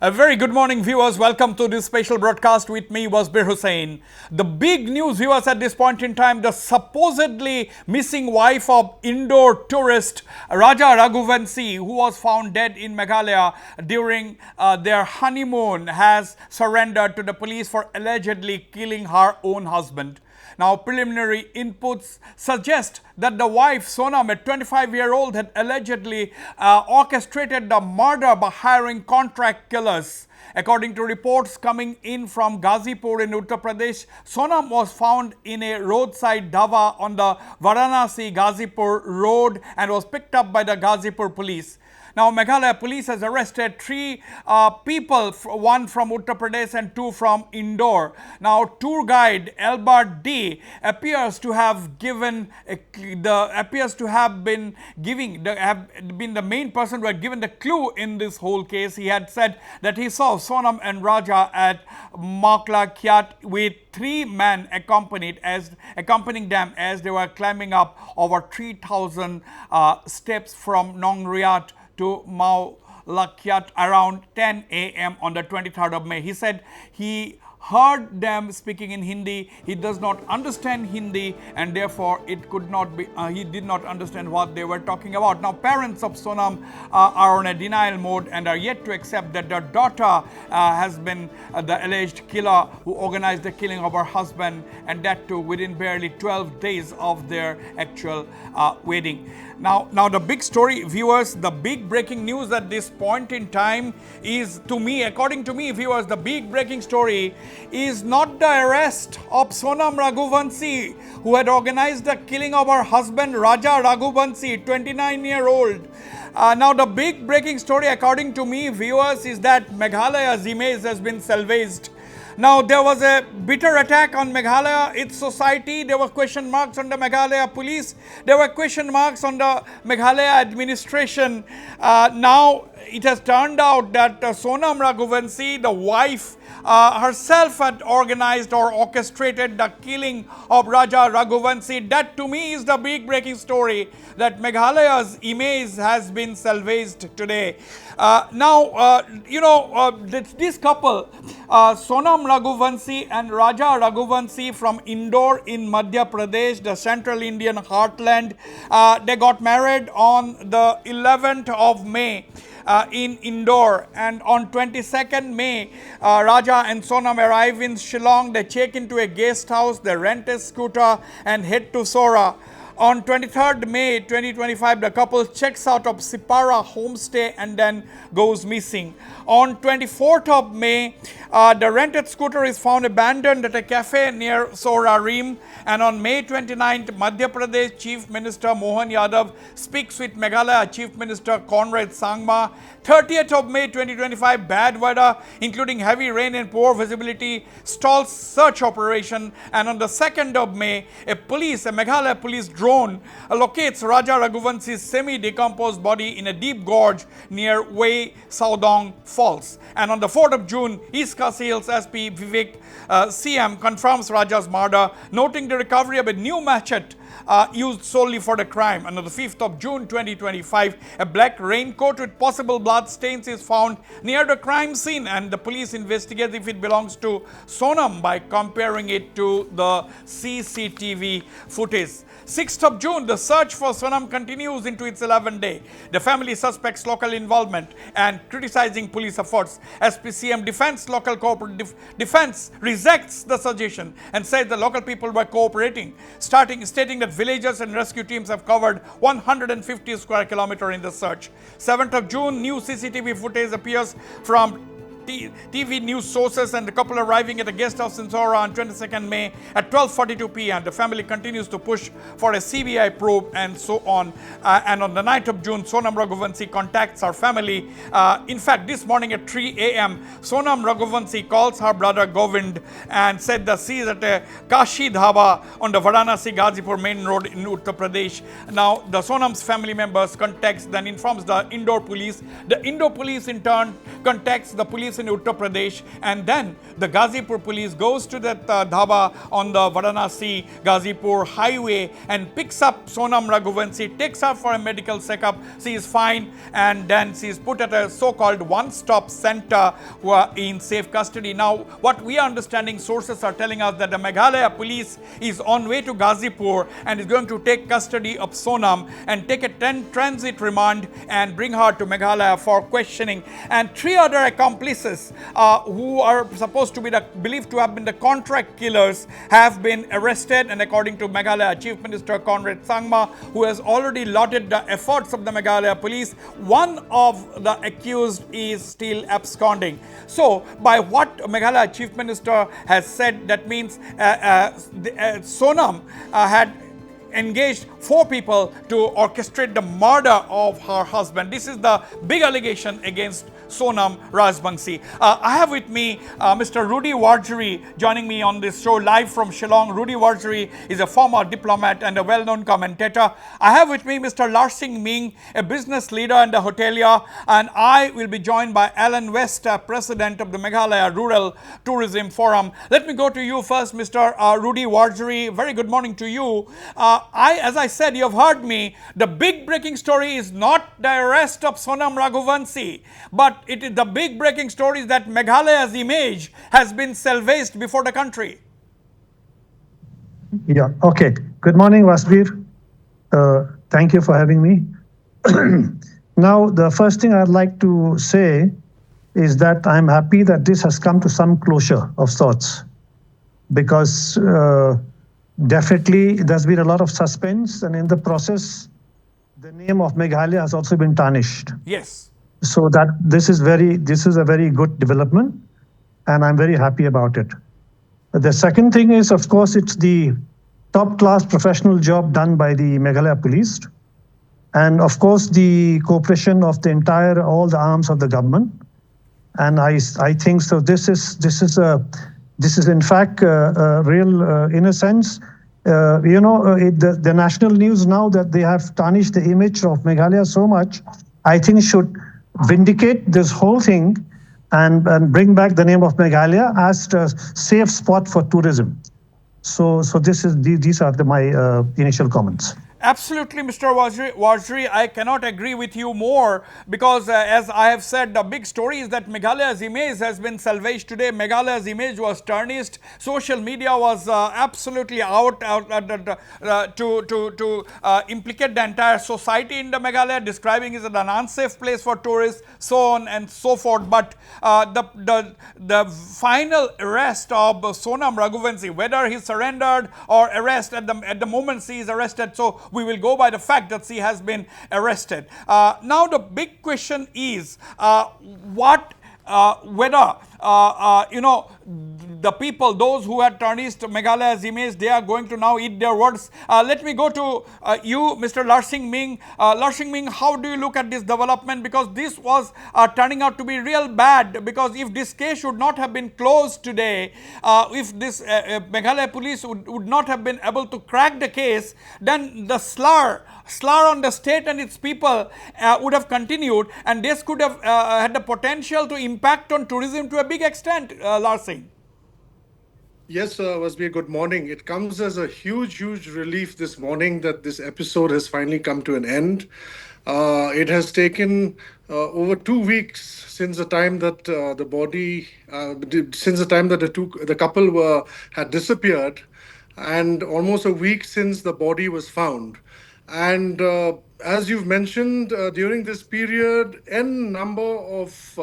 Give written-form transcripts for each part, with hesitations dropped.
A very good morning, viewers. Welcome to this special broadcast with me, Wasbir Hussain. The big news, viewers, at this point in time, the supposedly missing wife of indoor tourist Raja Raghuvanshi, who was found dead in Meghalaya during their honeymoon, has surrendered to the police for allegedly killing her own husband. Now, preliminary inputs suggest that the wife, Sonam, a 25-year-old, had allegedly orchestrated the murder by hiring contract killers. According to reports coming in from Ghazipur in Uttar Pradesh, Sonam was found in a roadside dhaba on the Varanasi-Ghazipur road and was picked up by the Ghazipur police. Now, Meghalaya police has arrested three people, one from Uttar Pradesh and two from Indore. Now, tour guide Albert D appears to have been the main person who had given the clue in this whole case. He had said that he saw Sonam and Raja at Meghalaya with three men accompanying them as they were climbing up over 3,000 steps from Nongriyat to Meghalaya around 10 a.m. on the 23rd of May. He said he heard them speaking in Hindi. He does not understand Hindi and therefore it could not be, he did not understand what they were talking about. Now, parents of Sonam are on a denial mode and are yet to accept that their daughter has been the alleged killer who organized the killing of her husband, and that too within barely 12 days of their actual wedding. Now the big story, viewers, the big breaking news at this point in time is, according to me, viewers, the big breaking story is not the arrest of Sonam Raghuvanshi, who had organized the killing of her husband Raja Raghuvanshi, 29-year-old. Now, the big breaking story, according to me, viewers, is that Meghalaya's image has been salvaged. Now, there was a bitter attack on Meghalaya, its society. There were question marks on the Meghalaya police. There were question marks on the Meghalaya administration. Now, it has turned out that Sonam Raghuvanshi, the wife, herself had organized or orchestrated the killing of Raja Raghuvanshi. That to me is the big breaking story, that Meghalaya's image has been salvaged today. This couple, Sonam Raghuvanshi and Raja Raghuvanshi from Indore in Madhya Pradesh, the central Indian heartland, they got married on the 11th of May. In Indore, and on 22nd May, Raja and Sonam arrive in Shillong. They check into a guest house, they rent a scooter and head to Sora. On 23rd May 2025, the couple checks out of Sipara homestay and then goes missing. On 24th of May, the rented scooter is found abandoned at a cafe near Sora Ream. And on May 29th, Madhya Pradesh Chief Minister Mohan Yadav speaks with Meghalaya Chief Minister Conrad Sangma. 30th of May 2025, bad weather, including heavy rain and poor visibility, stalls search operation. And on the 2nd of May, a Meghalaya police drone locates Raja Raghuvanshi's semi-decomposed body in a deep gorge near Wei Saudong Falls. And on the 4th of June, East Khasi Hills SP Vivek CM confirms Raja's murder, noting the recovery of a new machete used solely for the crime. And on the 5th of June 2025, a black raincoat with possible blood stains is found near the crime scene, and the police investigate if it belongs to Sonam by comparing it to the CCTV footage. 6th of June, the search for Sonam continues into its 11th day. The family suspects local involvement and criticizing police efforts. SPCM Local Cooperative Defense rejects the suggestion and says the local people were cooperating, stating that villagers and rescue teams have covered 150 square kilometers in the search. 7th of June, new CCTV footage appears from TV news sources and the couple arriving at a guest house in Sora on 22nd May at 12:42 p.m. The family continues to push for a CBI probe and so on. And on the 9th of June, Sonam Raghuvanshi contacts her family. In fact, this morning at 3 a.m., Sonam Raghuvanshi calls her brother Govind and said that she is at a Kashi Dhaba on the Varanasi-Ghazipur main road in Uttar Pradesh. Now, the Sonam's family members informs the Indore police. The Indore police in turn contacts the police lives in Uttar Pradesh, and then the Ghazipur police goes to that dhaba on the Varanasi Ghazipur highway and picks up Sonam Raghuvanshi, takes her for a medical checkup. She is fine, and then she is put at a so-called one-stop center in safe custody. Now, what we are understanding, sources are telling us that the Meghalaya police is on way to Ghazipur and is going to take custody of Sonam and take a transit remand and bring her to Meghalaya for questioning. And three other accomplices who are supposed to be believed to have been the contract killers have been arrested. And according to Meghalaya Chief Minister Conrad Sangma, who has already lauded the efforts of the Meghalaya police, one of the accused is still absconding. So, by what Meghalaya Chief Minister has said, that means Sonam had engaged 4 people to orchestrate the murder of her husband. This is the big allegation against Sonam Rajvanshi. I have with me Mr. Rudy Warjuri joining me on this show live from Shillong. Rudy Warjuri is a former diplomat and a well-known commentator. I have with me Mr. Larsing Ming, a business leader and a hotelier, and I will be joined by Alan West, president of the Meghalaya Rural Tourism Forum. Let me go to you first, Mr. Rudy Warjuri. Very good morning to you. As I said, you have heard me. The big breaking story is not the arrest of Sonam Raghuvanshi, but it is the big breaking story is that Meghalaya's image has been salvaged before the country. Yeah, okay. Good morning, Wasbir. Thank you for having me. Now, the first thing I'd like to say is that I'm happy that this has come to some closure of sorts, because definitely there's been a lot of suspense, and in the process, the name of Meghalaya has also been tarnished. Yes. So that this is a very good development, and I'm very happy about it. The second thing is, of course, it's the top-class professional job done by the Meghalaya police, and of course the cooperation of all the arms of the government. And I think so. This is in fact real, in a sense. The national news now that they have tarnished the image of Meghalaya so much, I think should vindicate this whole thing and bring back the name of Meghalaya as a safe spot for tourism. So these are my initial comments. Absolutely, Mr. Warjuri, I cannot agree with you more, because as I have said, the big story is that Meghalaya's image has been salvaged today. Meghalaya's image was tarnished. Social media was absolutely out to implicate the entire society in the Meghalaya, describing it as an unsafe place for tourists, so on and so forth. But the final arrest of Sonam Raghuvanshi, whether he surrendered or arrested at the moment she is arrested, so we will go by the fact that she has been arrested. Now the big question is whether the people, those who had tarnished Meghalaya's image, they are going to now eat their words. Let me go to you, Mr. Larsing Ming. Larsing Ming, how do you look at this development? Because this was turning out to be real bad, because if this case should not have been closed today, if this Meghalaya police would not have been able to crack the case, then the slur on the state and its people would have continued, and this could have had the potential to impact on tourism to a big extent, Larsing. Yes, Wasbir, good morning. It comes as a huge relief this morning that this episode has finally come to an end. It has taken over 2 weeks since the time that the couple had disappeared, and almost a week since the body was found. And as you've mentioned, during this period, n number of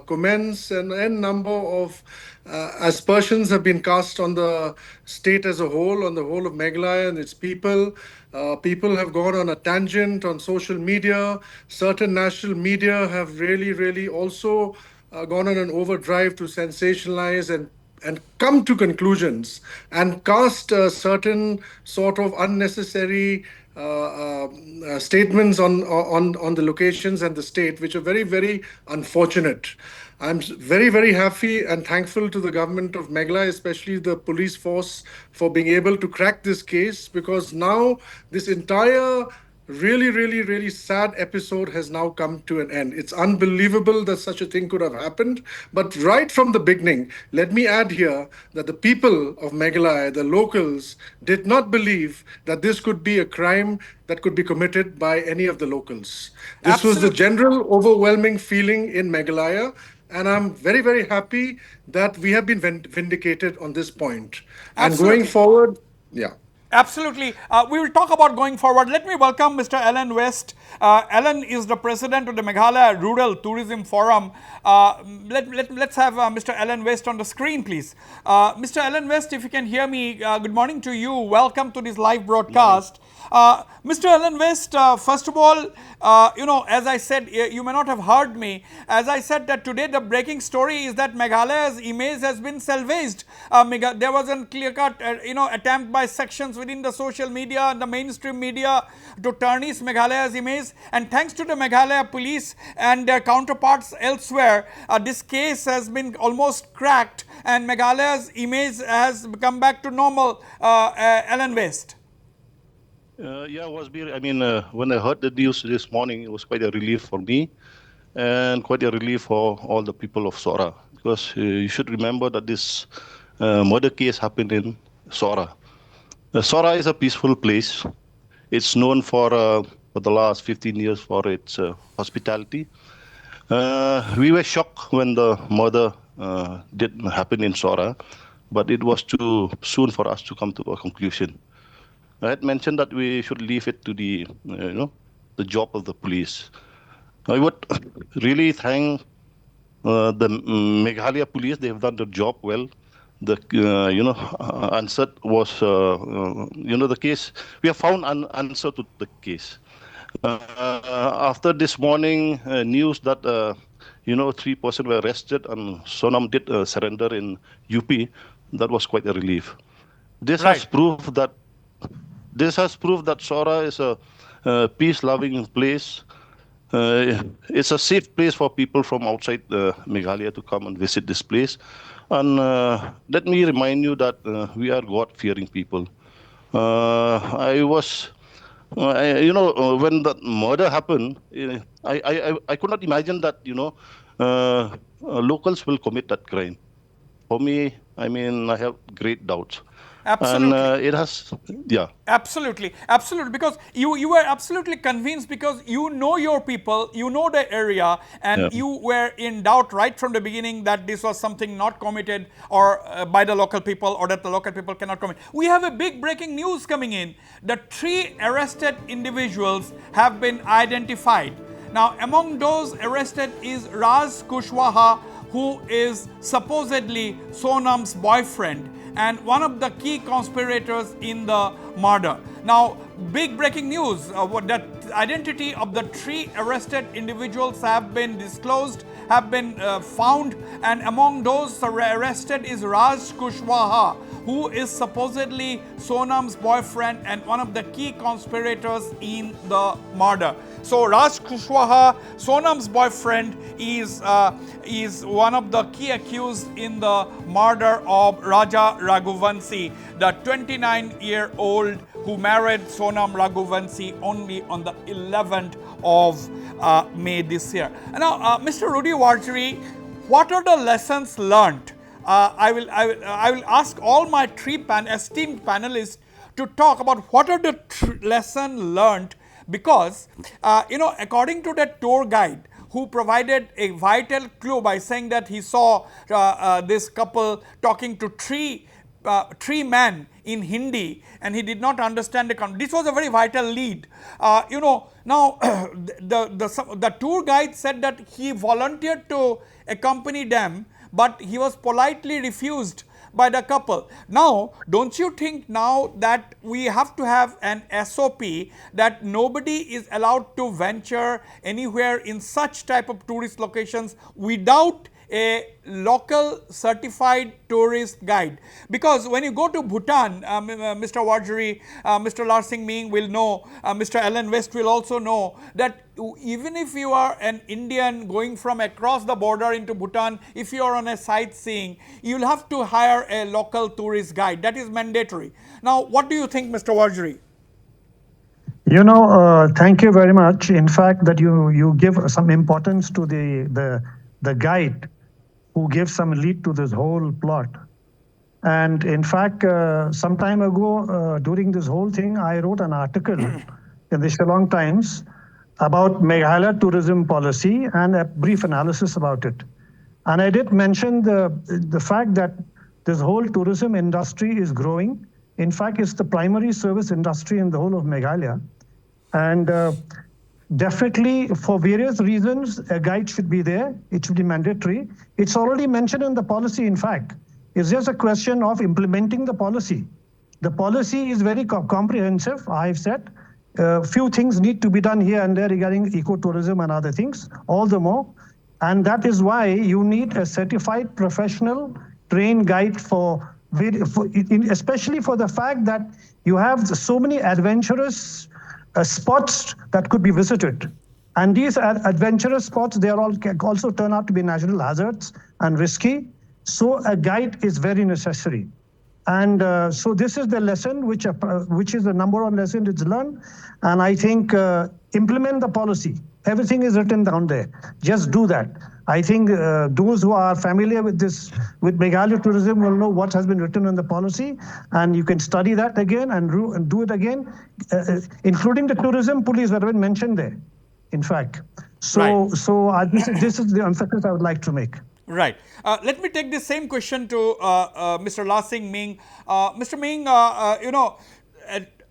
comments and n number of aspersions have been cast on the state as a whole, on the whole of Meghalaya and its people. People have gone on a tangent on social media. Certain national media have really also gone on an overdrive to sensationalize and come to conclusions and cast certain sort of unnecessary statements on the locations and the state, which are very unfortunate. I'm very happy and thankful to the government of Meghalaya, especially the police force, for being able to crack this case, because now this entire really, really, really sad episode has now come to an end. It's unbelievable that such a thing could have happened. But right from the beginning, let me add here that the people of Meghalaya, the locals, did not believe that this could be a crime that could be committed by any of the locals. This was the Absolutely. general overwhelming feeling in Meghalaya. And I'm very, very happy that we have been vindicated on this point. And going Absolutely. forward, yeah. Absolutely. We will talk about going forward. Let me welcome Mr. Alan West. Alan is the president of the Meghalaya Rural Tourism Forum. Let's have Mr. Alan West on the screen, please. Mr. Alan West, if you can hear me, good morning to you. Welcome to this live Morning. broadcast. Mr. Alan West, first of all, as I said, you may not have heard me. As I said that today the breaking story is that Meghalaya's image has been salvaged. There was a clear-cut, attempt by sections within the social media and the mainstream media to tarnish Meghalaya's image. And thanks to the Meghalaya police and their counterparts elsewhere, this case has been almost cracked and Meghalaya's image has come back to normal. Alan West. Yeah, Wasbir. I mean, when I heard the news this morning, it was quite a relief for me and quite a relief for all the people of Sora. Because you should remember that this murder case happened in Sora. Sora is a peaceful place. It's known for the last 15 years for its hospitality. We were shocked when the murder did happen in Sora, but it was too soon for us to come to a conclusion. I had mentioned that we should leave it to the job of the police. I would really thank the Meghalaya police. They have done their job well. The answer was the case. We have found an answer to the case. After this morning news that 3 persons were arrested and Sonam did surrender in UP, that was quite a relief. This has Right. proved that Sora is a peace-loving place. It's a safe place for people from outside Meghalaya to come and visit this place. And let me remind you that we are God-fearing people. I was, when the murder happened, I could not imagine that locals will commit that crime. For me, I mean, I have great doubts. And Absolutely. it has, yeah. Absolutely, absolutely. Because you were absolutely convinced because you know your people, you know the area, and Yeah. you were in doubt right from the beginning that this was something not committed or by the local people or that the local people cannot commit. We have a big breaking news coming in. The 3 arrested individuals have been identified. Now, among those arrested is Raj Kushwaha, who is supposedly Sonam's boyfriend and one of the key conspirators in the murder. Now, big breaking news, that identity of the 3 arrested individuals have been disclosed, have been found, and among those arrested is Raj Kushwaha, who is supposedly Sonam's boyfriend and one of the key conspirators in the murder. So Raj Kushwaha, Sonam's boyfriend, is one of the key accused in the murder of Raja Raghuvanshi, the 29-year-old who married Sonam Raghuvanshi only on the 11th of May this year. Now, Mr. Rudy Warjiri, what are the lessons learned? I will ask all my 3 esteemed panelists to talk about what are the lessons learned, because according to the tour guide who provided a vital clue by saying that he saw this couple talking to three men in Hindi and he did not understand the context. This was a very vital lead. Now the tour guide said that he volunteered to accompany them, but he was politely refused by the couple. Now, don't you think now that we have to have an SOP that nobody is allowed to venture anywhere in such type of tourist locations without a local certified tourist guide? Because when you go to Bhutan, Mr. Warjiri, Mr. Larsing Ming will know, Mr. Alan West will also know that even if you are an Indian going from across the border into Bhutan, if you are on a sightseeing, you will have to hire a local tourist guide. That is mandatory. Now, what do you think, Mr. Warjiri? Thank you very much. In fact, that you give some importance to the guide who gives some lead to this whole plot. And in fact, some time ago, during this whole thing, I wrote an article in the Shillong Times about Meghalaya tourism policy and a brief analysis about it. And I did mention the fact that this whole tourism industry is growing. In fact, it's the primary service industry in the whole of Meghalaya. And definitely, for various reasons, a guide should be there. It should be mandatory. It's already mentioned in the policy, in fact. It's just a question of implementing the policy. The policy is very comprehensive, I've said. Few things need to be done here and there regarding ecotourism and other things, all the more. And that is why you need a certified professional trained guide especially for the fact that you have so many adventurous spots that could be visited. And these adventurous spots, they can also turn out to be natural hazards and risky. So a guide is very necessary. And so this is the lesson, which is the number one lesson it's learned. And I think implement the policy. Everything is written down there. Just do that. I think those who are familiar with Meghalaya tourism will know what has been written in the policy, and you can study that again and do it again, including the tourism police that have been mentioned there, in fact. So, this is the emphasis I would like to make. Right. Let me take this same question to Mr. La Sing Ming. Mr. Ming,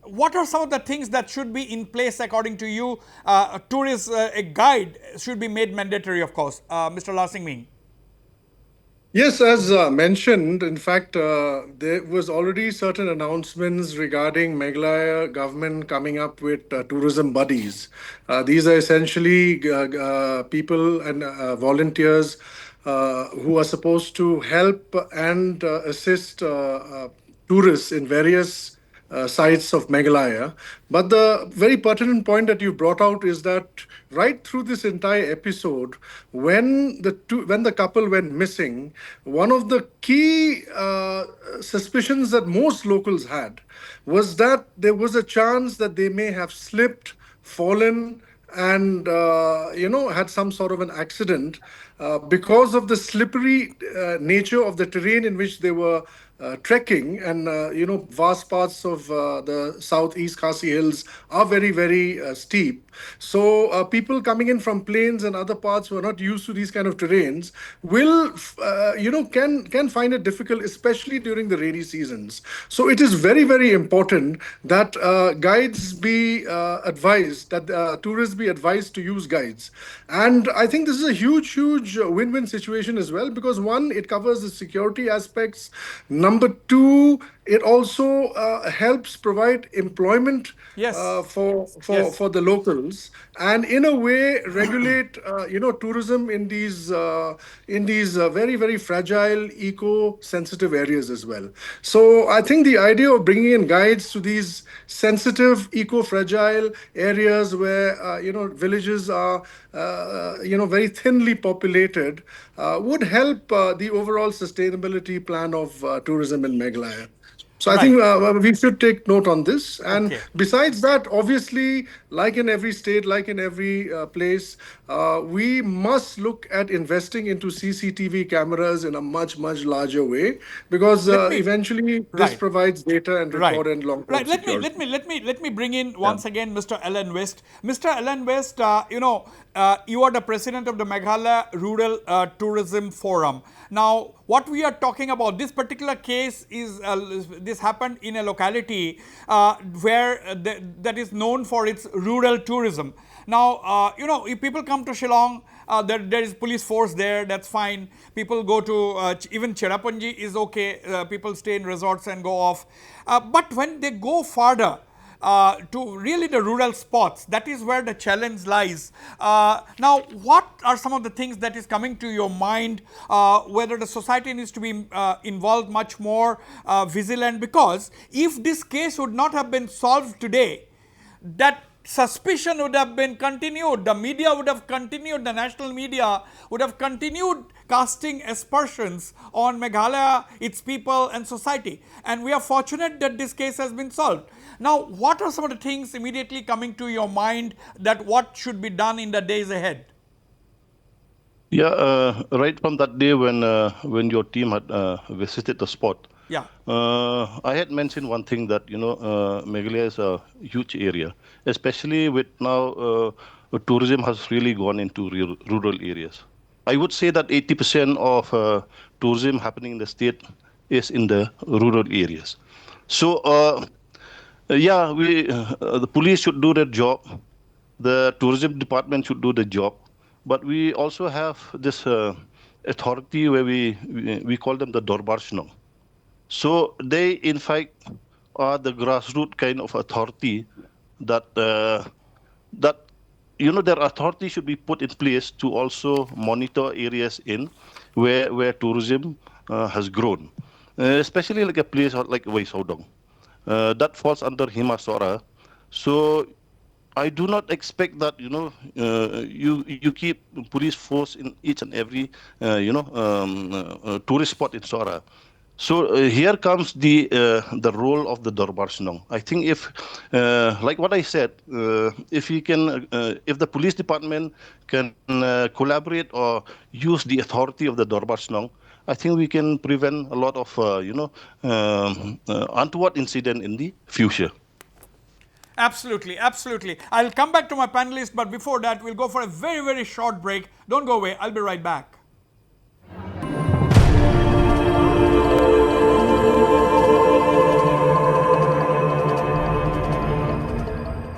what are some of the things that should be in place according to you? A guide should be made mandatory, of course. Mr. La Sing Ming. Yes, as mentioned, in fact, there was already certain announcements regarding Meghalaya government coming up with tourism buddies. These are essentially people and volunteers who are supposed to help and assist tourists in various sites of Meghalaya. But the very pertinent point that you brought out is that right through this entire episode, when the couple went missing, one of the key suspicions that most locals had was that there was a chance that they may have slipped, fallen, and had some sort of an accident because of the slippery nature of the terrain in which they were trekking. And vast parts of the southeast Khasi Hills are very, very steep. So people coming in from plains and other parts who are not used to these kind of terrains will can find it difficult, especially during the rainy seasons. So it is very, very important that guides be advised, that tourists be advised to use guides. And I think this is a huge win-win situation as well, because one, it covers the security aspects. Number two, it also helps provide employment for the locals, and in a way regulate tourism in these very, very fragile, eco-sensitive areas as well. So I think the idea of bringing in guides to these sensitive, eco-fragile areas where villages are very thinly populated would help the overall sustainability plan of tourism in Meghalaya. So I think we should take note on this. And besides that, obviously, like in every state, like in every place, we must look at investing into CCTV cameras in a much, much larger way, because eventually this provides data and record and long-term security. Let me bring in once again Mr. Alan West. Mr. Alan West, you are the president of the Meghalaya Rural Tourism Forum. Now, what we are talking about, this particular case is this happened in a locality where that is known for its rural tourism. Now, if people come to Shillong, there is police force there, that's fine. People go to, even Cherrapunji is okay, people stay in resorts and go off. But when they go farther, to really the rural spots, that is where the challenge lies. Now, what are some of the things that is coming to your mind, whether the society needs to be involved much more, vigilant, because if this case would not have been solved today, that suspicion would have been continued, the media would have continued, the national media would have continued casting aspersions on Meghalaya, its people and society. And we are fortunate that this case has been solved. Now, what are some of the things immediately coming to your mind that what should be done in the days ahead? Yeah, right from that day when your team had visited the spot, Yeah. I had mentioned one thing that Meghalaya is a huge area, especially with now tourism has really gone into rural areas. I would say that 80% of tourism happening in the state is in the rural areas. So yeah, the police should do their job, the tourism department should do the job, but we also have this authority where we call them the Dorbarshnong. So they, in fact, are the grassroots kind of authority that that their authority should be put in place to also monitor areas in where tourism has grown, especially like a place like Waisaudong. That falls under Himasora. So I do not expect that you keep police force in each and every tourist spot in Sora. So here comes the role of the Darbar Sinong. I think if, like what I said, if the police department can collaborate or use the authority of the Darbar Sinong, I think we can prevent a lot of untoward incident in the future. Absolutely, absolutely. I'll come back to my panelists, but before that, we'll go for a very, very short break. Don't go away. I'll be right back.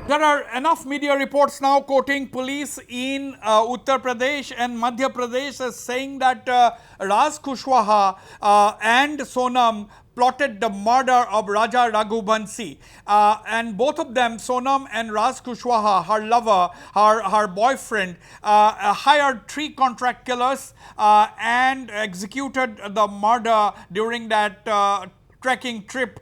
There are enough media reports now quoting police in Uttar Pradesh and Madhya Pradesh as saying that Raj Kushwaha and Sonam plotted the murder of Raja Raghuvanshi. And both of them, Sonam and Raj Kushwaha, her lover, her boyfriend, hired 3 contract killers and executed the murder during that trekking trip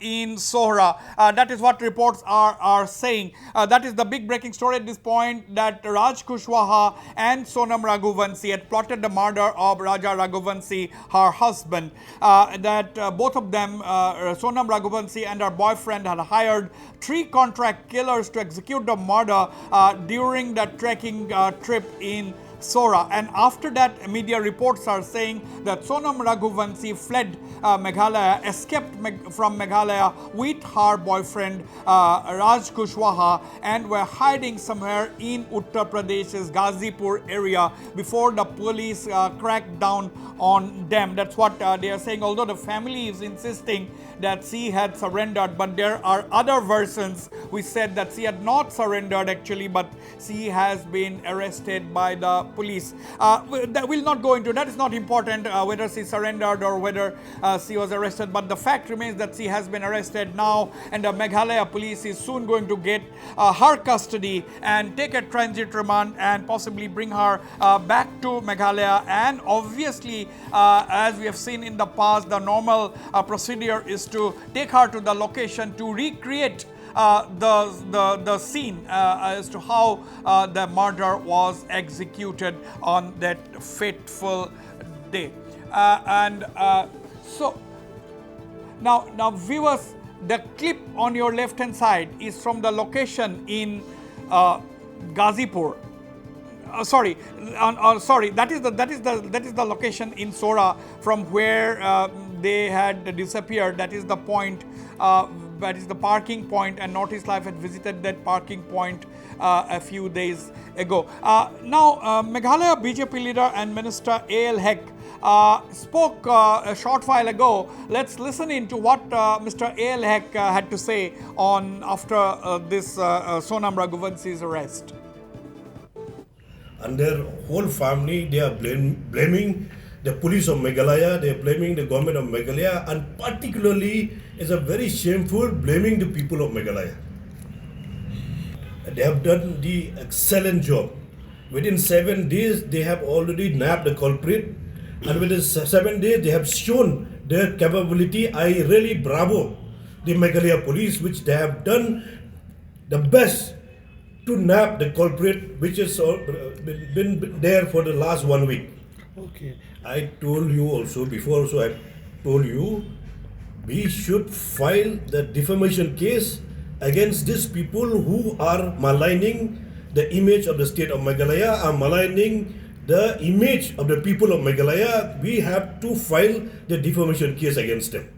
in Sora. That is what reports are saying. That is the big breaking story at this point, that Raj Kushwaha and Sonam Raghuvanshi had plotted the murder of Raja Raghuvanshi, her husband. That both of them, Sonam Raghuvanshi and her boyfriend, had hired 3 contract killers to execute the murder during the trekking trip in Sora. And after that, media reports are saying that Sonam Raghuvanshi fled Meghalaya, escaped from Meghalaya with her boyfriend Raj Kushwaha, and were hiding somewhere in Uttar Pradesh's Ghazipur area before the police cracked down on them. That's what they are saying, although the family is insisting that she had surrendered, but there are other versions which said that she had not surrendered actually, but she has been arrested by the police. That will not go into that. Is not important whether she surrendered or whether she was arrested, but the fact remains that she has been arrested now, and the Meghalaya police is soon going to get her custody and take a transit remand and possibly bring her back to Meghalaya. And obviously, as we have seen in the past, the normal procedure is to take her to the location to recreate the scene as to how the murder was executed on that fateful day. So now viewers, the clip on your left hand side is from the location in Ghazipur. Sorry, that is the location in Sora from where they had disappeared. That is the point. That is the parking point, and Northeast Life had visited that parking point a few days ago. Now, Meghalaya BJP leader and Minister A.L. Hek spoke a short while ago. Let's listen in to what Mr. A.L. Hek had to say after this Sonam Raghuvansi's arrest. And their whole family, they are blaming the police of Meghalaya, they are blaming the government of Meghalaya, and particularly is a very shameful blaming the people of Meghalaya. They have done the excellent job. Within 7 days, they have already nabbed the culprit, and within 7 days, they have shown their capability. I really bravo the Meghalaya police, which they have done the best to nab the culprit, which has been there for the last 1 week. Okay. I told you also before, I told you we should file the defamation case against these people who are maligning the image of the state of Meghalaya, are maligning the image of the people of Meghalaya. We have to file the defamation case against them.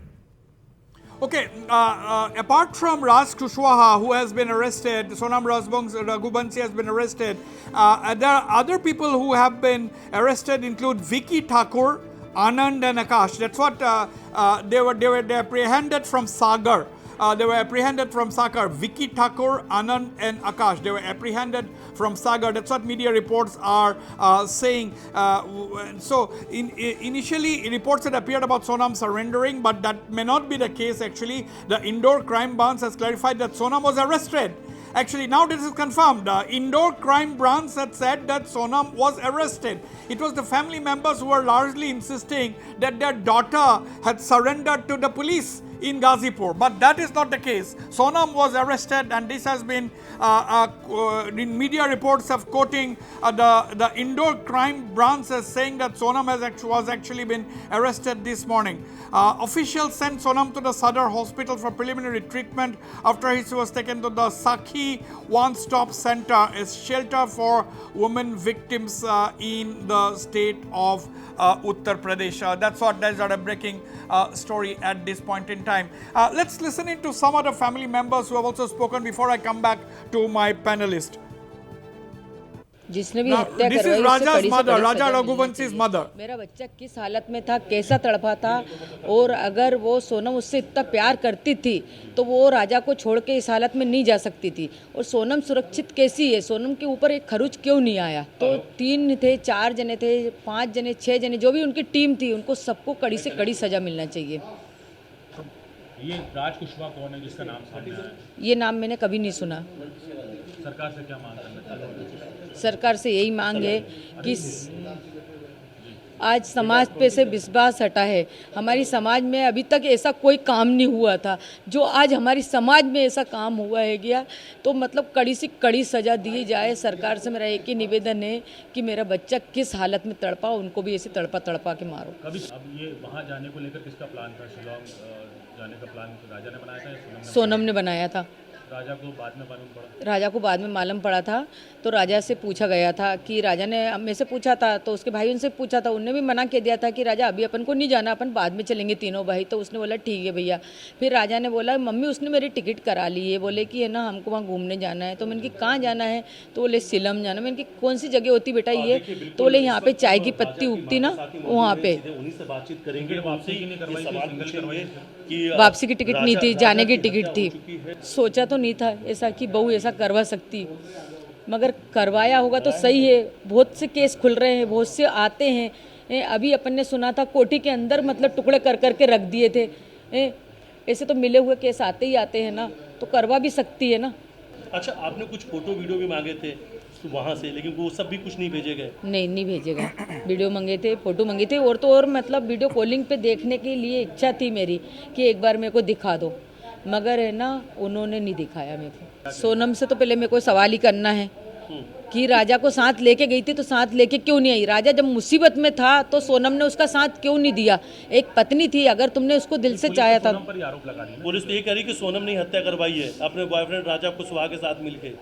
Okay, apart from Raj Kushwaha, who has been arrested, Sonam Raghuvanshi has been arrested, there are other people who have been arrested, include Vicky Thakur, Anand and Akash. That's what they were apprehended from Sagar. They were apprehended from Sagar. Vicky Thakur, Anand and Akash. They were apprehended from Sagar. That's what media reports are saying. So initially reports had appeared about Sonam surrendering, but that may not be the case actually. The Indore crime branch has clarified that Sonam was arrested. Actually, now this is confirmed. Indore crime branch had said that Sonam was arrested. It was the family members who were largely insisting that their daughter had surrendered to the police in Ghazipur, but that is not the case. Sonam was arrested, and this has been in media reports of quoting the Indore crime branch as saying that Sonam was actually been arrested this morning. Officials sent Sonam to the Sadar hospital for preliminary treatment after he was taken to the Sakhi one-stop center, a shelter for women victims in the state of Uttar Pradesh. That's a breaking story at this point in time. Let's listen into some of the family members who have also spoken before I come back to my panelist. जिसने भी Now, हत्या this is करवाई उससे Raja's कड़ी से mother, कड़ी Raja सजा मिलनी Raghuvanshi's चाहिए। mother. मेरा बच्चा किस हालत में था, कैसा तड़पा था, और अगर वो सोनम उससे इतना प्यार करती थी तो वो राजा को छोड़ के इस हालत में नहीं जा सकती थी। और सोनम सुरक्षित कैसी है, सोनम के ऊपर एक खरुच क्यों नहीं आया? तो 3 थे, 4 जने थे, 5 जने, 6 जने, जो भी उनकी टीम थी, उनको सबको कड़ी से कड़ी सजा मिलना चाहिए। ये राज कुशवाहा कौन है जिसका नाम सामने आया? ये नाम मैंने कभी नहीं सुना। सरकार से क्या मांग करना चाहते हैं? सरकार से यही मांग है कि आज समाज पे से विश्वास हटा है। हमारी समाज में अभी तक ऐसा कोई काम नहीं हुआ था, जो आज हमारी समाज में ऐसा काम हुआ है गया, तो मतलब कड़ी से कड़ी सज़ा दी जाए। सरकार से मेरा एक ही निवेदन है कि मेरा बच्चा किस हालत में तड़पा, उनको भी ऐसे तड़पा तड़पा के मारो। कभी अब ये वहाँ जाने को लेकर किसका प्लान था? शिलोंग जाने का प्लान राजा ने बनाया था या सोनम ने बनाया था। राजा को बाद में मालूम पड़ा? राजा को बाद में मालूम पड़ा था, तो राजा से पूछा गया था कि राजा ने मेरे से पूछा था, तो उसके भाई उनसे पूछा था, उनने भी मना कर दिया था कि राजा अभी अपन को नहीं जाना, अपन बाद में चलेंगे तीनों भाई। तो उसने बोला ठीक है भैया। फिर राजा ने बोला मम्मी उसने मेरी टिकट करा ली है, बोले कि है ना हमको वहाँ घूमने जाना है। तो मैंने कि कहाँ जाना है? तो बोले सिलम जाना। मैंने कि कौन सी जगह होती बेटा ये? तो बोले यहाँ पे चाय की पत्ती उगती ना, वहाँ पे। बातचीत करेंगे वापसी की नहीं करवाई, वापसी की टिकट नहीं थी, जाने की टिकट थी। सोचा तो नहीं था ऐसा कि बहू ऐसा करवा सकती, मगर करवाया होगा तो सही है। बहुत से केस खुल रहे हैं, बहुत से आते हैं। अभी अपन ने सुना था कोठी के अंदर मतलब टुकड़े कर करके रख दिए थे। ऐसे तो मिले हुए केस आते ही आते हैं ना, तो करवा भी सकती है ना। अच्छा, आपने कुछ फोटो वीडियो भी मांगे थे वहाँ से, लेकिन वो सब भी कुछ नहीं भेजे गए? नहीं भेजे गए। वीडियो मंगे थे, फोटो मंगे थे, और तो और मतलब वीडियो कॉलिंग पे देखने के लिए इच्छा थी मेरी कि एक बार मेरे को दिखा दो, मगर है ना उन्होंने नहीं दिखाया मेरे को। सोनम से तो पहले मेरे को सवाल ही करना है कि राजा को साथ लेके गई थी तो साथ लेके क्यों नहीं आई? राजा जब मुसीबत में था तो सोनम ने उसका साथ क्यों नहीं दिया? एक पत्नी थी, अगर तुमने उसको दिल से चाहा था। पुलिस तो ये कह रही कि सोनम ने हत्या करवाई है अपने बॉयफ्रेंड राजा कुशवाहा के साथ मिलके।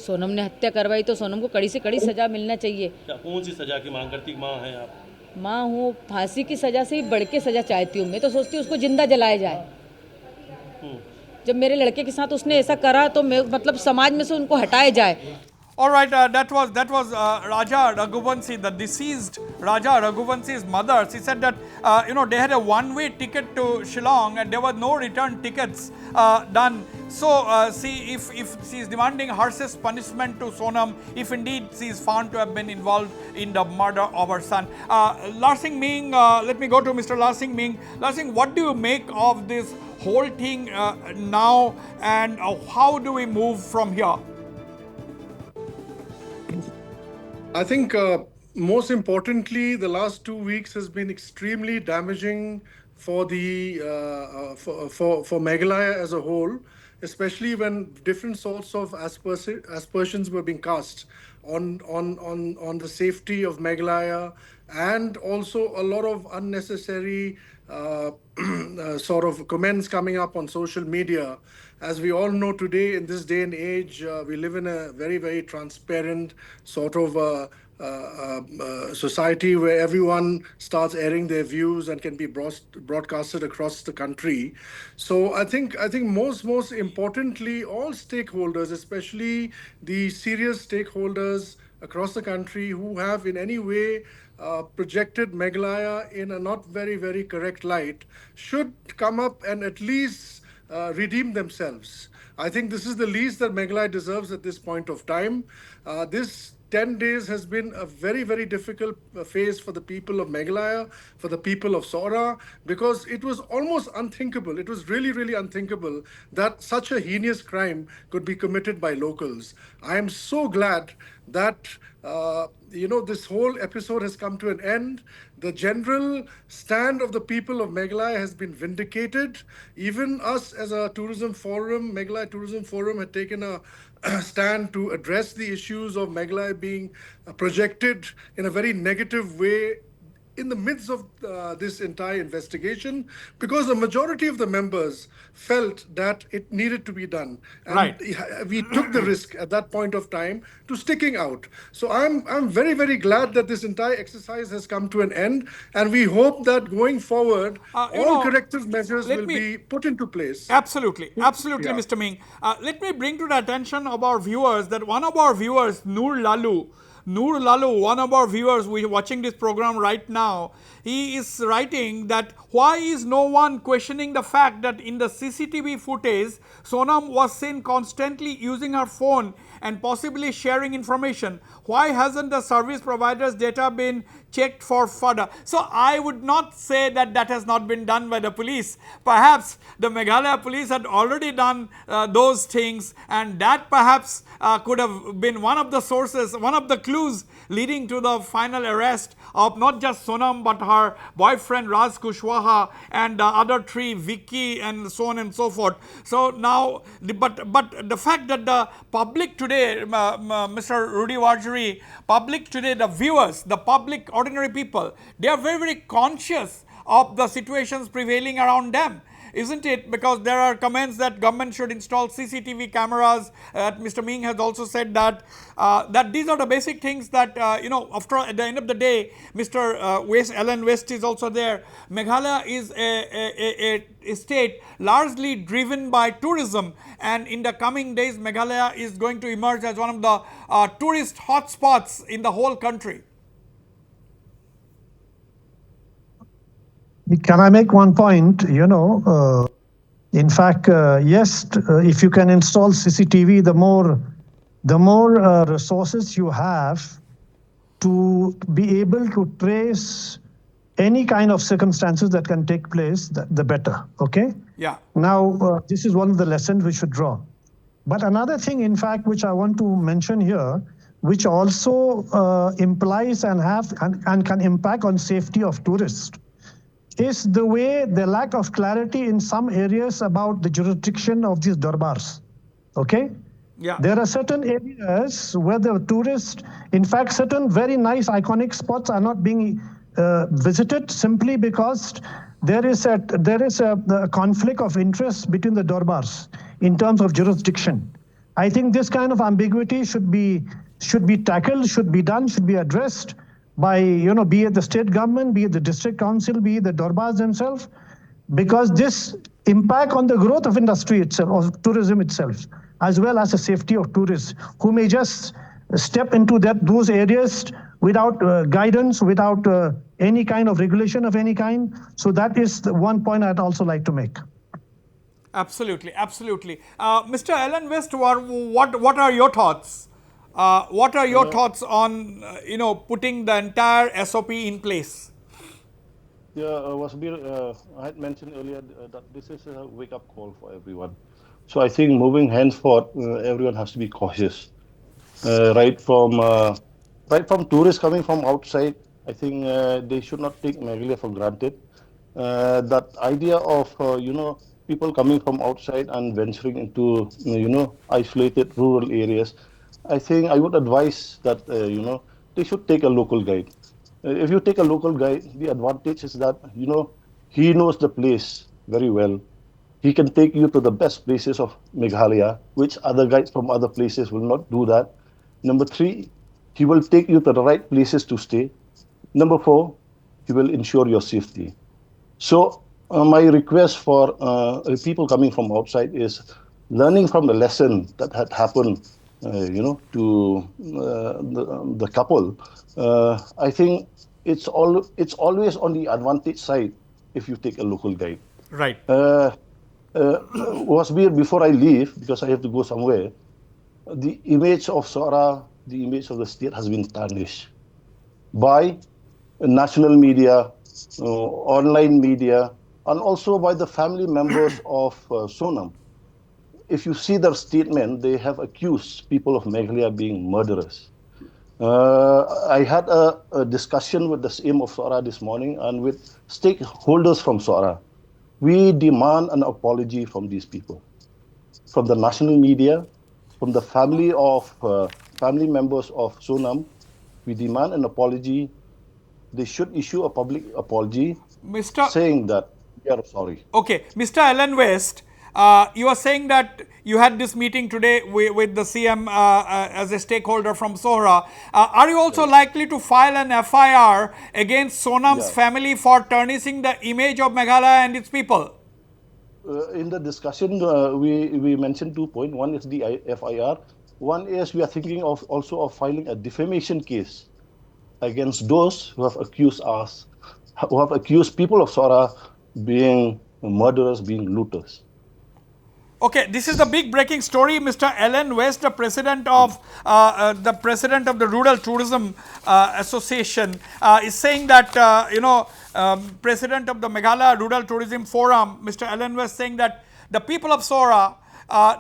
सोनम ने हत्या करवाई तो सोनम को कड़ी से कड़ी सजा मिलना चाहिए। कौन सी सजा की मांग करती? माँ हैं आप? माँ हूँ, फांसी की सजा से ही बढ़ के सजा चाहती हूँ। मैं तो सोचती हूँ उसको जिंदा जलाया जाए। जब मेरे लड़के के साथ उसने ऐसा करा तो मैं मतलब समाज में से उनको हटाया जाए। All right, that was Raja Raghuvanshi, the deceased Raja Raghuvanshi's mother. She said that they had a one-way ticket to Shillong and there were no return tickets done. So if she is demanding harshest punishment to Sonam, if indeed she is found to have been involved in the murder of her son. Larsing Ming, let me go to Mr. Larsing Ming. Larsing, what do you make of this whole thing now, and how do we move from here? I think most importantly, the last 2 weeks has been extremely damaging for the for Meghalaya as a whole, especially when different sorts of aspersions were being cast on the safety of Meghalaya, and also a lot of unnecessary sort of comments coming up on social media. As we all know today, in this day and age, we live in a very, very transparent sort of society where everyone starts airing their views and can be broadcasted across the country. So I think most importantly, all stakeholders, especially the serious stakeholders across the country who have in any way projected Meghalaya in a not very, very correct light, should come up and at least redeem themselves. I think this is the least that Meghalaya deserves at this point of time. This 10 days has been a very, very difficult phase for the people of Meghalaya, for the people of Sora, because it was almost unthinkable. It was really, really unthinkable that such a heinous crime could be committed by locals. I am so glad that this whole episode has come to an end. The general stand of the people of Meghalaya has been vindicated. Even us as a tourism forum, Meghalaya Tourism Forum, had taken a stand to address the issues of Meghalaya being projected in a very negative way in the midst of this entire investigation, because the majority of the members felt that it needed to be done, and Right. we took the risk at that point of time to sticking out. So I'm very, very glad that this entire exercise has come to an end, and we hope that going forward all corrective measures let will me be put into place. Absolutely, absolutely, Yeah. Mr. Ming. Let me bring to the attention of our viewers that one of our viewers, Noor Lalu, one of our viewers, we are watching this program right now. He is writing that why is no one questioning the fact that in the CCTV footage, Sonam was seen constantly using her phone and possibly sharing information. Why hasn't the service provider's data been checked for further? So I would not say that that has not been done by the police. Perhaps the Meghalaya police had already done those things, and that perhaps could have been one of the sources, one of the clues leading to the final arrest of not just Sonam but her boyfriend Raj Kushwaha and the other three, Vicky and so on and so forth. So now, but the fact that the public today, Mr. Rudy Warjuri, public today, the viewers, the public, ordinary people, they are very, very conscious of the situations prevailing around them, isn't it? Because there are comments that government should install CCTV cameras. Mr. Ming has also said that these are the basic things that after at the end of the day, Mr. Alan West is also there. Meghalaya is a state largely driven by tourism, and in the coming days, Meghalaya is going to emerge as one of the tourist hotspots in the whole country. Can I make one point? In fact, yes, if you can install CCTV, the more resources you have to be able to trace any kind of circumstances that can take place, the better. Okay. Yeah. Now, this is one of the lessons we should draw. But another thing, in fact, which I want to mention here, which also implies and can impact on safety of tourists, is the way the lack of clarity in some areas about the jurisdiction of these darbars. Okay? Yeah. There are certain areas where the tourists, in fact, certain very nice iconic spots are not being visited simply because there is a conflict of interest between the darbars in terms of jurisdiction. I think this kind of ambiguity should be tackled, should be done, should be addressed by, be it the state government, be it the district council, be it the darbars themselves, because this impact on the growth of industry itself, of tourism itself, as well as the safety of tourists who may just step into those areas without guidance, without any kind of regulation of any kind. So that is the one point I'd also like to make. Absolutely, absolutely. Mr. Alan West, what are your thoughts? What are your thoughts on putting the entire SOP in place? Yeah, Wasbir, I had mentioned earlier that this is a wake-up call for everyone. So I think moving henceforth, everyone has to be cautious. Right from tourists coming from outside, I think they should not take Meghalaya for granted. That idea of people coming from outside and venturing into isolated rural areas, I think I would advise that they should take a local guide. If you take a local guide, the advantage is that He knows the place very well. He can take you to the best places of Meghalaya, which other guides from other places will not do that. Number three, he will take you to the right places to stay. Number four, he will ensure your safety. So my request for people coming from outside is learning from the lesson that had happened, to the couple. I think it's always on the advantage side if you take a local guide. Right. Wasbir, before I leave, because I have to go somewhere, the image of Sora, the image of the state has been tarnished by national media, online media, and also by the family members of Sonam. If you see their statement, they have accused people of Meghalaya being murderers. I had a discussion with the SIM of Sora this morning and with stakeholders from Sora. We demand an apology from these people, from the national media, from the family members of Sonam. We demand an apology. They should issue a public apology Mr. saying that we are sorry. Okay, Mr. Alan West, you are saying that you had this meeting today with the CM as a stakeholder from Sora. Are you also likely to file an FIR against Sonam's family for tarnishing the image of Meghalaya and its people? In the discussion, we mentioned 2 points. One is the FIR. One is we are thinking of also of filing a defamation case against those who have accused us, who have accused people of Sora being murderers, being looters. Okay, this is the big breaking story. Mr. Alan West, the president of the Rural Tourism Association, is saying that president of the Meghalaya Rural Tourism Forum, Mr. Alan West, saying that the people of Sora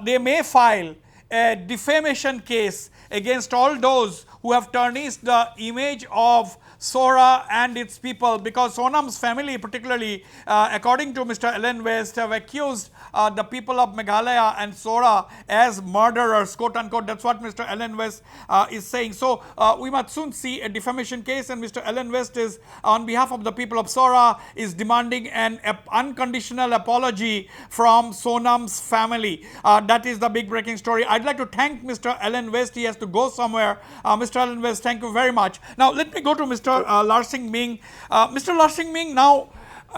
they may file a defamation case against all those who have tarnished the image of Sora and its people, because Sonam's family particularly, according to Mr. Alan West, have accused the people of Meghalaya and Sora as murderers, quote unquote. That's what Mr. Alan West is saying. So we must soon see a defamation case, and Mr. Alan West is, on behalf of the people of Sora, is demanding an unconditional apology from Sonam's family. That is the big breaking story. I'd like to thank Mr. Alan West. He has to go somewhere. Mr. Alan West, thank you very much. Now let me go to Mr. Larsing Ming. Mr. Larsing Ming, now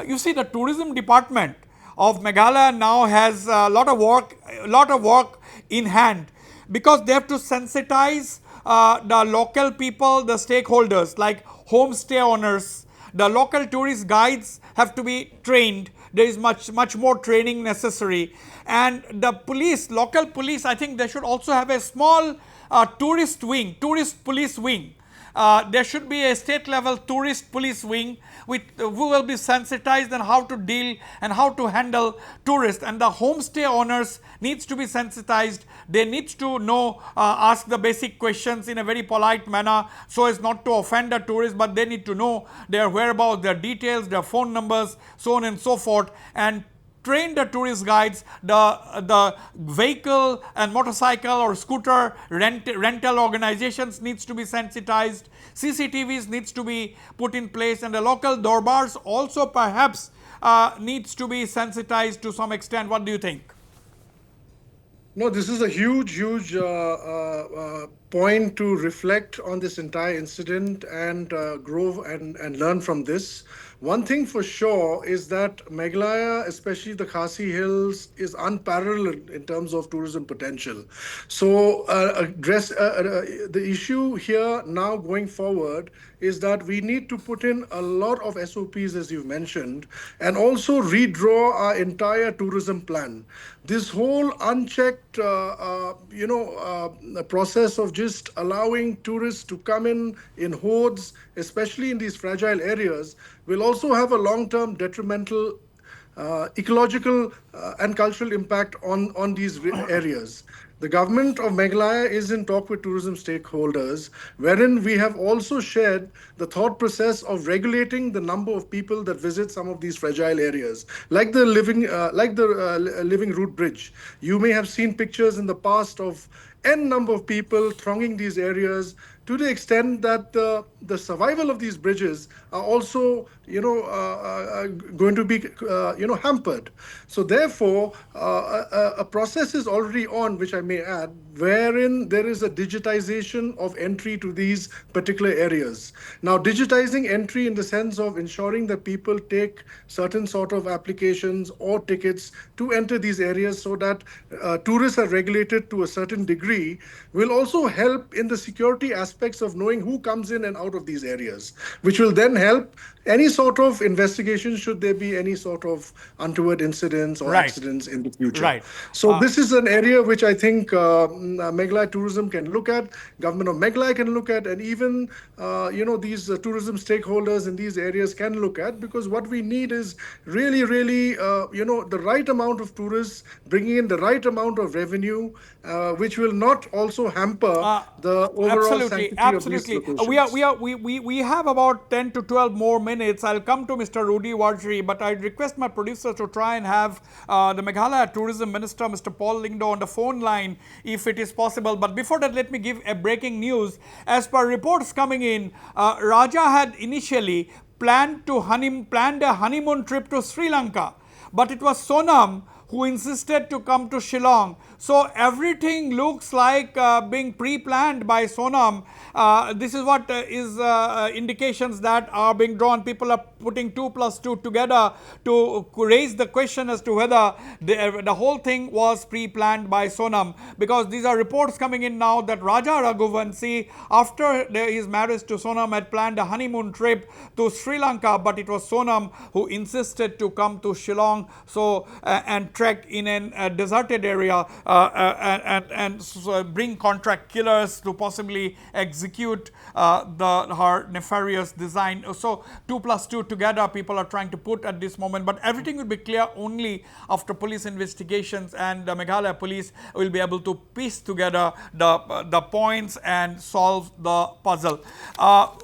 you see the tourism department of Meghalaya now has a lot of work in hand, because they have to sensitize the local people, the stakeholders like homestay owners. The local tourist guides have to be trained. There is much more training necessary, and the police, local police, I think they should also have a small tourist police wing. There should be a state level tourist police wing who will be sensitized on how to deal and how to handle tourists, and the homestay owners needs to be sensitized. They need to know, ask the basic questions in a very polite manner so as not to offend the tourists, but they need to know their whereabouts, their details, their phone numbers, so on and so forth, and train the tourist guides. The vehicle and motorcycle or scooter rental organizations needs to be sensitized. CCTVs needs to be put in place, and the local darbars also perhaps needs to be sensitized to some extent. What do you think? No, this is a huge point to reflect on this entire incident and grow and learn from this. One thing for sure is that Meghalaya, especially the Khasi Hills, is unparalleled in terms of tourism potential. So address the issue here now going forward is that we need to put in a lot of SOPs, as you've mentioned, and also redraw our entire tourism plan. This whole unchecked, process of just allowing tourists to come in hordes, especially in these fragile areas, will also have a long-term detrimental ecological and cultural impact on these areas. the government of Meghalaya is in talk with tourism stakeholders, wherein we have also shared the thought process of regulating the number of people that visit some of these fragile areas, like the living root bridge. You may have seen pictures in the past of n number of people thronging these areas, to the extent that the survival of these bridges are also, going to be, hampered. So therefore, a process is already on, which I may add, wherein there is a digitization of entry to these particular areas. Now, digitizing entry in the sense of ensuring that people take certain sort of applications or tickets to enter these areas, so that tourists are regulated to a certain degree, will also help in the security aspects of knowing who comes in and out of these areas, which will then help any sort of investigation should there be any sort of untoward incidents or Right. accidents in the future. Right. So this is an area which I think Meghalaya Tourism can look at, government of Meghalaya can look at, and even these tourism stakeholders in these areas can look at, because what we need is really, really the right amount of tourists bringing in the right amount of revenue, which will not also hamper the overall Absolutely, sanctity of these absolutely. locations. We have about 10 to 12 more minutes. I'll come to Mr. Rudy Wajri, but I request my producer to try and have the Meghalaya Tourism Minister, Mr. Paul Lingdo, on the phone line if it is possible. But before that, let me give a breaking news. As per reports coming in, Raja had initially planned a honeymoon trip to Sri Lanka, but it was Sonam who insisted to come to Shillong. So everything looks like being pre-planned by Sonam. This is what is indications that are being drawn. People are putting 2 plus 2 together to raise the question as to whether the whole thing was pre-planned by Sonam, because these are reports coming in now that Raja Raghuvanshi, after his marriage to Sonam, had planned a honeymoon trip to Sri Lanka, but it was Sonam who insisted to come to Shillong and trek in a deserted area and bring contract killers to possibly execute her nefarious design. So 2 plus 2 together people are trying to put at this moment, but everything will be clear only after police investigations, and the Meghalaya police will be able to piece together the points and solve the puzzle.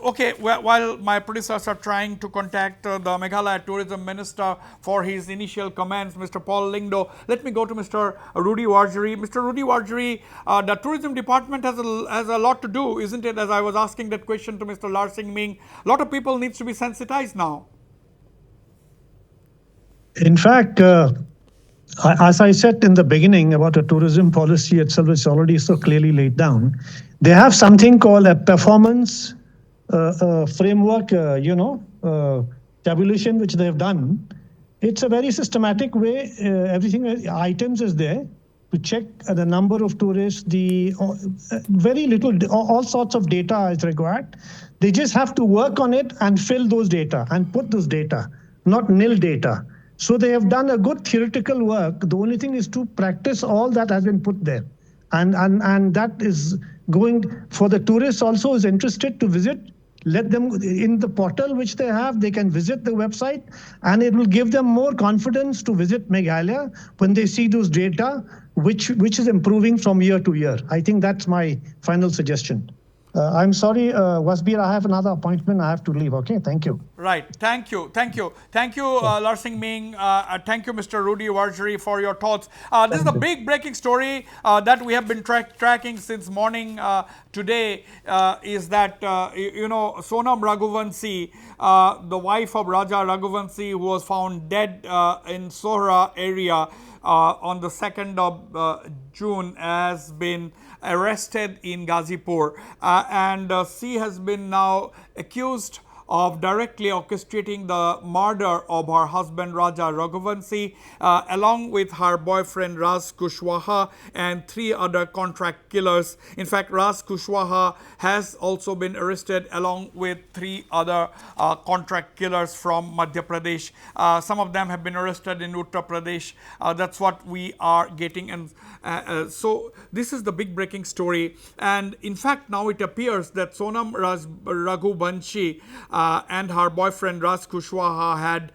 Okay, while my producers are trying to contact the Meghalaya Tourism Minister for his initial comments, Mr. Paul Lingdo, let me go to Mr. Rudy Wajri. Mr. Rudy Wajri, the tourism department has a lot to do, isn't it? As I was asking that question to Mr. Lar Singh Ming, a lot of people needs to be sensitized now. In fact, as I said in the beginning about a tourism policy itself, it's already so clearly laid down. They have something called a performance framework, tabulation, which they have done. It's a very systematic way. Everything, items is there to check the number of tourists, very little, all sorts of data is required. They just have to work on it and fill those data and put those data, not nil data. So they have done a good theoretical work. The only thing is to practice all that has been put there. And that is going for the tourists also who is interested to visit. Let them in the portal which they have, they can visit the website, and it will give them more confidence to visit Meghalaya when they see those data, which is improving from year to year. I think that's my final suggestion. I'm sorry, Wasbir, I have another appointment. I have to leave. Okay, thank you. Right. Thank you. Lar Singh Ming. Thank you, Mr. Rudy Wajri, for your thoughts. This is a big breaking story that we have been tracking since morning today. Is that Sonam Raghuvanshi, the wife of Raja Raghuvanshi, who was found dead in Sora area on the 2nd of June, has been arrested in Ghazipur, and she has been now accused of directly orchestrating the murder of her husband Raja Raghuvanshi, along with her boyfriend Raj Kushwaha and 3 other contract killers. In fact, Raj Kushwaha has also been arrested along with 3 other contract killers from Madhya Pradesh. Some of them have been arrested in Uttar Pradesh. That's what we are getting. And so this is the big breaking story. And in fact, now it appears that Sonam Raghuvanshi and her boyfriend Raj Kushwaha had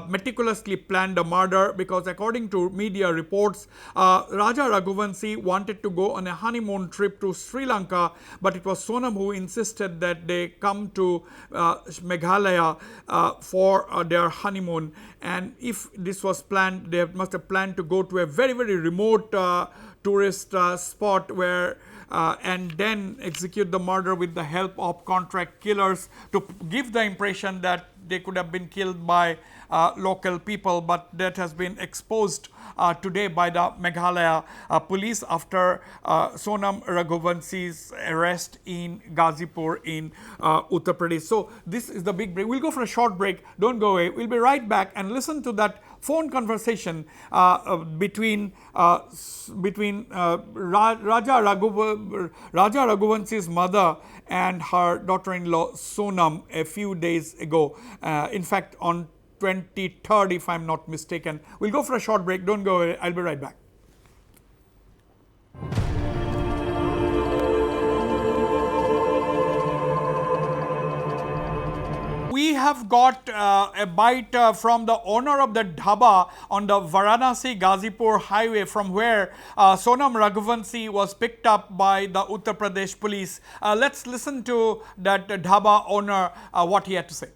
meticulously planned a murder, because according to media reports, Raja Raghuvanshi wanted to go on a honeymoon trip to Sri Lanka, but it was Sonam who insisted that they come to Meghalaya for their honeymoon. And if this was planned, they must have planned to go to a very, very remote tourist spot where and then execute the murder with the help of contract killers to give the impression that they could have been killed by local people. But that has been exposed today by the Meghalaya police after Sonam Raghuvanshi's arrest in Ghazipur in Uttar Pradesh. So this is the big break. We'll go for a short break. Don't go away. We'll be right back and listen to that phone conversation between Raja Raghuvanshi's mother and her daughter-in-law Sonam a few days ago. In fact, on 23rd, if I'm not mistaken. We'll go for a short break. Don't go away. I'll be right back. We have got a bite from the owner of the dhaba on the Varanasi-Ghazipur highway, from where Sonam Raghuvanshi was picked up by the Uttar Pradesh police. Let's listen to that dhaba owner, what he had to say.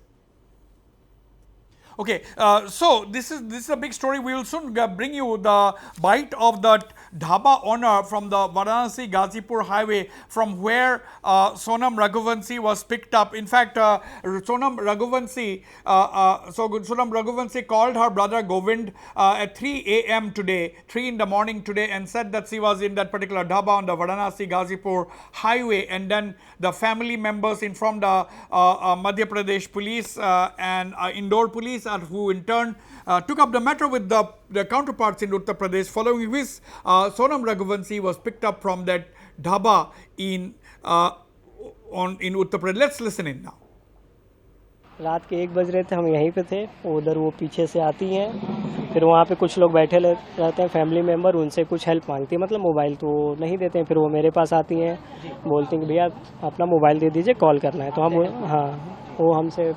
Okay, so this is a big story. We will soon bring you the bite of that dhaba owner from the Varanasi-Ghazipur highway, from where Sonam Raghuvanshi was picked up. In fact, Sonam Raghuvanshi called her brother Govind at 3 a.m. today, 3 in the morning today, and said that she was in that particular dhaba on the Varanasi-Ghazipur highway. And then the family members informed the Madhya Pradesh police and Indore police, who in turn took up the matter with the counterparts in Uttar Pradesh, following which Sonam Raghuvanshi was picked up from that dhaba in Uttar Pradesh. Let's listen in now. रात के 1 बज रहे थे, हम यहीं पे थे, उधर वो पीछे से आती हैं, फिर वहाँ पे कुछ लोग बैठे रहते हैं फैमिली मेम्बर, उनसे कुछ हेल्प मांगती है, मतलब मोबाइल तो नहीं देते हैं, फिर वो मेरे पास आती हैं, बोलती हैं कि भैया अपना मोबाइल दे दीजिए, कॉल करना है। तो हम वो हमसे,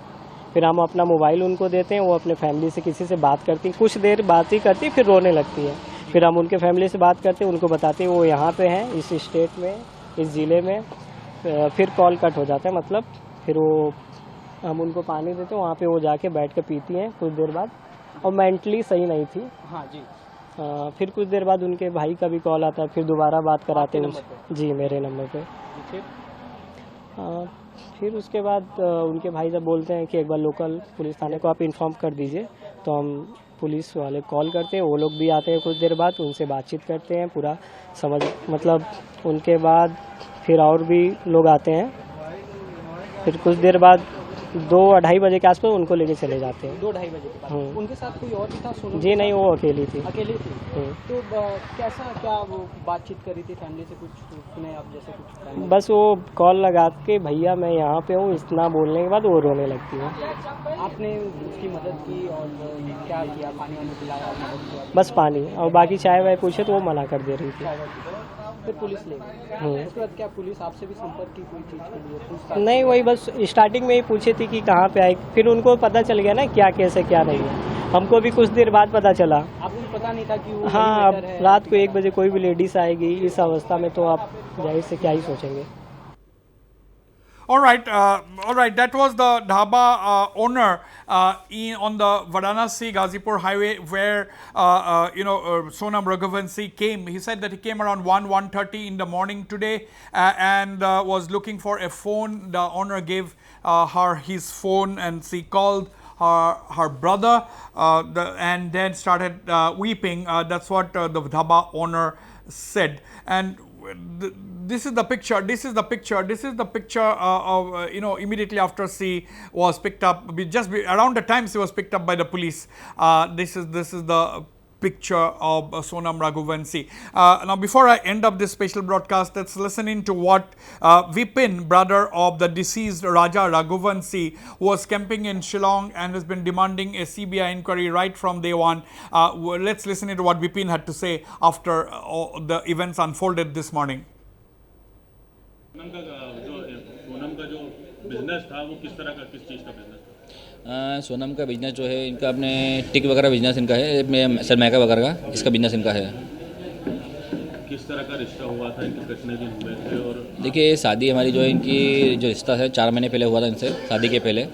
फिर हम अपना मोबाइल उनको देते हैं, वो अपने फैमिली से किसी से बात करती, कुछ देर बात ही करती, फिर रोने लगती है। फिर हम उनके फैमिली से बात करते हैं, उनको बताते हैं वो यहाँ पे हैं, इस स्टेट में, इस ज़िले में। फिर कॉल कट हो जाता है, मतलब फिर वो हम उनको पानी देते हैं, वहाँ पे वो जाके बैठ के पीती हैं कुछ देर बाद, और मेंटली सही नहीं थी। हाँ जी। फिर कुछ देर बाद उनके भाई का भी कॉल आता है, फिर दोबारा बात कराते हैं जी, मेरे नंबर पे। फिर उसके बाद उनके भाई जब बोलते हैं कि एक बार लोकल पुलिस थाने को आप इन्फॉर्म कर दीजिए, तो हम पुलिस वाले कॉल करते हैं, वो लोग भी आते हैं कुछ देर बाद, उनसे बातचीत करते हैं, पूरा मतलब उनके बाद फिर और भी लोग आते हैं। फिर कुछ देर बाद 2-2:30 बजे के आसपास उनको लेके चले जाते हैं। 2-2:30 बजे के बाद उनके साथ कोई और भी था? जी नहीं, वो अकेली थी। अकेली थी। तो कैसा क्या वो बातचीत करी थी फैमिली से, कुछ सुने आप जैसे कुछ? बस वो कॉल लगा के भैया मैं यहाँ पे हूँ, इतना बोलने के बाद वो रोने लगती है। आपने उसकी मदद की और क्या किया? पानी वानी पिलाया? बस पानी, और बाकी चाय वाय पूछे तो वो मना कर दे रही थी। फिर पुलिस ले गई। उसके बाद क्या पुलिस आपसे भी संपर्क की कोई चीज़ के लिए पूछता? नहीं, वही बस स्टार्टिंग में ही पूछी थी कि कहाँ पे आई, फिर उनको पता चल गया ना क्या केस है क्या नहीं है। हमको भी कुछ देर बाद पता चला। आपको पता नहीं था कि वो? हाँ, अब रात को 1 बजे कोई भी लेडीज आएगी इस अवस्था में, तो आप जाहिर से क्या ही सोचेंगे। All right, that was the dhaba owner on the Varanasi-Ghazipur highway, where Sonam Raghuvanshi came. He said that he came around 1:30 in the morning today and was looking for a phone. The owner gave her his phone, and she called her brother and then started weeping. That's what the dhaba owner said. And this is the picture. This is the picture of immediately after she was picked up. Around the time she was picked up by the police. This is the picture of Sonam Raghuvanshi. Now, before I end up this special broadcast, let's listen in to what Vipin, brother of the deceased Raja Raghuvanshi, who was camping in Shillong and has been demanding a CBI inquiry right from day one. Let's listen in to what Vipin had to say after the events unfolded this morning. Sonam का जो business था वो किस तरह का, किस चीज़ का business था? सोनम का बिजनेस जो है इनका अपने टिक वगैरह बिजनेस इनका है, सरमाइका वगैरह का इसका बिजनेस इनका है। किस तरह का रिश्ता हुआ था, इनके कितने दिन हुए थे? और देखिए शादी हमारी जो है इनकी जो रिश्ता है 4 महीने पहले हुआ था इनसे, शादी के पहले।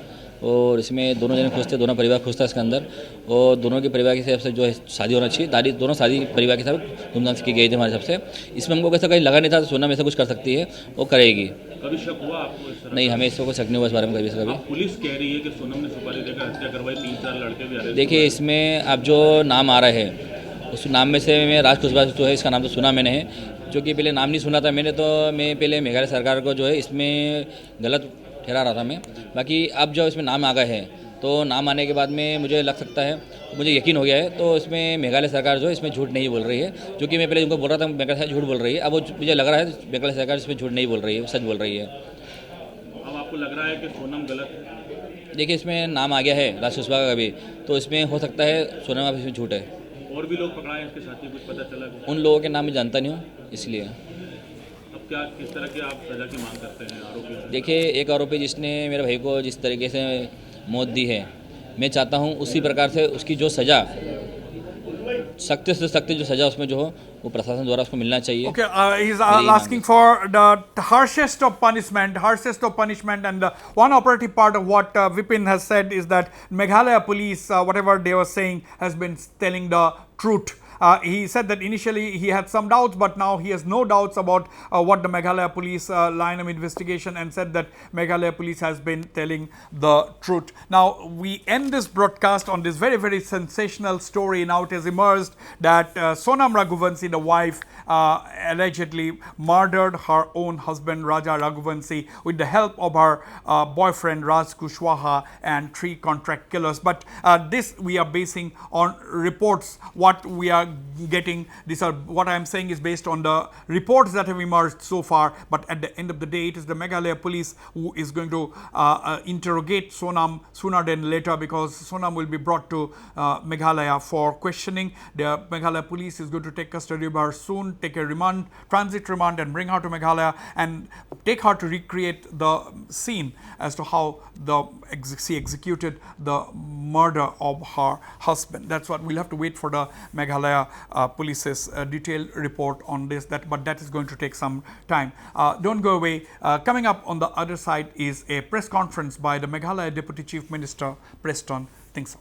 और इसमें दोनों जने खुश थे, दोनों परिवार खुश था इसके अंदर। और दोनों के परिवार के हिसाब से जो है शादी होना चाहिए, दोनों शादी परिवार के हिसाब धूमधाम से की गई थी हमारे हिसाब से। इसमें हमको कैसा कहीं लगा नहीं था सोनम ऐसा कुछ कर सकती है, वो करेगी। कभी शक हुआ आपको इस तरह? नहीं, हमें इसको कोई शक नहीं हुआ इस बारे में कभी से कभी। पुलिस कह रही है कि सोनम ने सुपारी देकर हत्या करवाई, 3-4 लड़के भी अरेस्ट। देखिए इसमें अब जो नाम आ रहा है उस नाम में से मैं राज कुशवाहा जो है इसका नाम तो सुना मैंने है, जो कि पहले नाम नहीं सुना था मैंने, तो मैं पहले मेघालय सरकार को जो है इसमें गलत ठहरा रहा था मैं। बाकी अब जो इसमें नाम आ गए हैं तो नाम आने के बाद में मुझे लग सकता है, मुझे यकीन हो गया है, तो इसमें मेघालय सरकार जो है इसमें झूठ नहीं बोल रही है। जो कि मैं पहले उनको बोल रहा था मेघालय सरकार झूठ बोल रही है, अब वो मुझे लग रहा है मेघालय सरकार इसमें झूठ नहीं बोल रही है, सच बोल रही है। अब आपको लग रहा है कि सोनम गलत? देखिए इसमें नाम आ गया है राज कुशवाहा का भी, तो इसमें हो सकता है सोनम अब इसमें झूठ है। और भी लोग पकड़ाए इसके साथ ही, कुछ पता चला? उन लोगों के नाम मैं जानता नहीं हूँ इसलिए। अब क्या, किस तरह की आप सजा की मांग करते हैं आरोपियों से? देखिए एक आरोपी जिसने मेरे भाई को जिस तरीके से मौत दी है, मैं चाहता हूँ उसी प्रकार से उसकी जो सज़ा, सख्त से सख्त जो सज़ा उसमें जो हो वो प्रशासन द्वारा उसको मिलना चाहिए। Okay, he's asking for the harshest of punishment, and one operative part of what Vipin has said is that Meghalaya police, whatever they were saying, has been telling the truth. He said that initially he had some doubts, but now he has no doubts about what the Meghalaya police line of investigation, and said that Meghalaya police has been telling the truth. Now we end this broadcast on this very, very sensational story. Now it has emerged that Sonam Raghuvanshi, the wife, allegedly murdered her own husband Raja Raghuvanshi with the help of her boyfriend Raj Kushwaha and 3 contract killers. But this we are basing on reports. What we are getting, these are what I am saying is based on the reports that have emerged so far. But at the end of the day, it is the Meghalaya police who is going to interrogate Sonam sooner than later, because Sonam will be brought to Meghalaya for questioning. The Meghalaya police is going to take custody of her soon, take a remand, transit remand, and bring her to Meghalaya and take her to recreate the scene as to how she executed the murder of her husband. That's what we'll have to wait for the Meghalaya police's detailed report on this. But that is going to take some time. Don't go away. Coming up on the other side is a press conference by the Meghalaya Deputy Chief Minister Preston Tingsau.